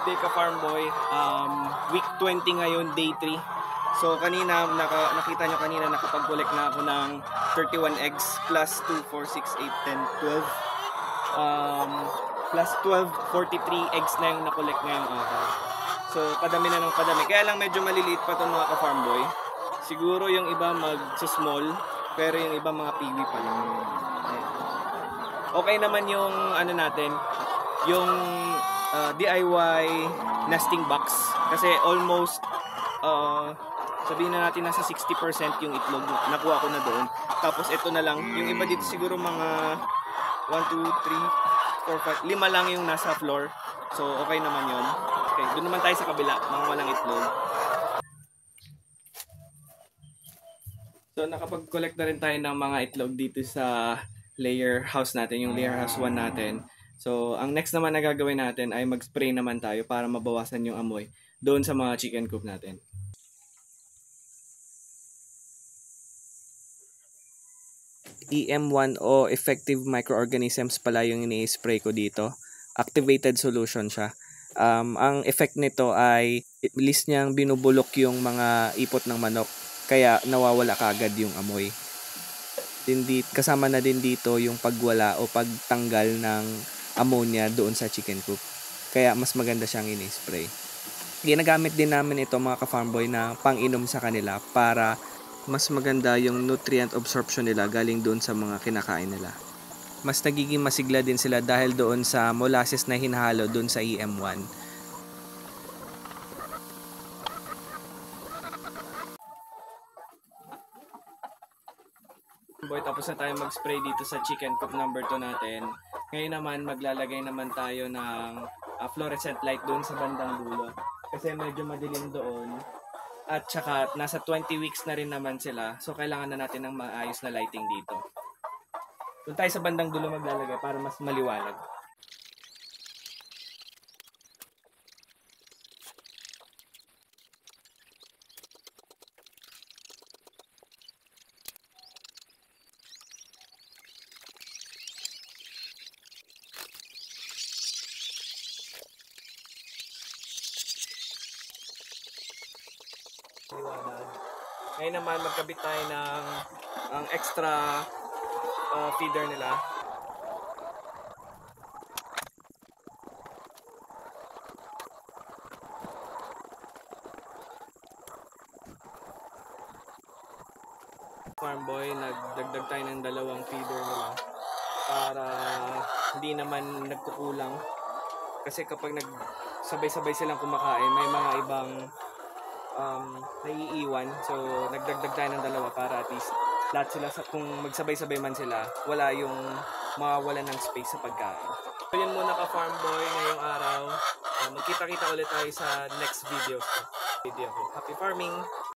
day ka farm boy. Week 20 ngayon, day 3. So kanina, nakita nyo kanina nakapag-collect na ako ng 31 eggs plus 2, 4, 6, 8, 10, 12. Plus 12, 43 eggs na yung na-collect ngayong araw. So padami na ng padami. Kaya lang medyo maliliit pa itong mga ka-farm boy. Siguro yung iba mag-small, pero yung iba mga piwi pa lang. Okay naman yung ano natin, yung DIY nesting box. Kasi almost sabihin na natin nasa 60% yung itlog nakuha ko na doon. Tapos ito na lang, yung iba dito siguro mga 1, 2, 3, 4, 5, 5 lang yung nasa floor. So okay naman yun. Okay, doon naman tayo sa kabila, mga walang itlog. So nakapag-collect na rin tayo ng mga itlog dito sa layer house natin, yung layer house 1 natin. So ang next naman na gagawin natin ay mag-spray naman tayo para mabawasan yung amoy doon sa mga chicken coop natin. EM1 o Effective Microorganisms pala yung ini-spray ko dito. Activated solution siya. Ang effect nito ay bilis niyang binubulok yung mga ipot ng manok, kaya nawawala kaagad yung amoy. Kasama na din dito yung pagwala o pagtanggal ng ammonia doon sa chicken coop. Kaya mas maganda siyang ini-spray. Ginagamit din namin ito mga ka-farm boy na pang-inom sa kanila para mas maganda yung nutrient absorption nila galing doon sa mga kinakain nila. Mas nagiging masigla din sila dahil doon sa molasses na hinahalo doon sa EM1. Boy, tapos na tayo mag-spray dito sa chicken coop number 2 natin. Ngayon naman maglalagay naman tayo ng fluorescent light doon sa bandang dulo. Kasi medyo madilim doon. At saka nasa 20 weeks na rin naman sila. So kailangan na natin ng maayos na lighting dito. Doon tayo sa bandang dulo maglalagay para mas maliwanag. Ngayon naman magkabit tayo ng extra feeder nila. Farm boy, nagdagdag tayo ng dalawang feeder nila para hindi naman nagkukulang. Kasi kapag nagsabay-sabay silang kumakain, may mga ibang naiiwan. So nagdagdag tayo ng dalawa para at least lahat sila, kung magsabay-sabay man sila, wala yung mawawala ng space sa pagkain. So yun muna ka-farm boy ngayong araw. Magkita-kita ulit tayo sa next video ko. Happy farming!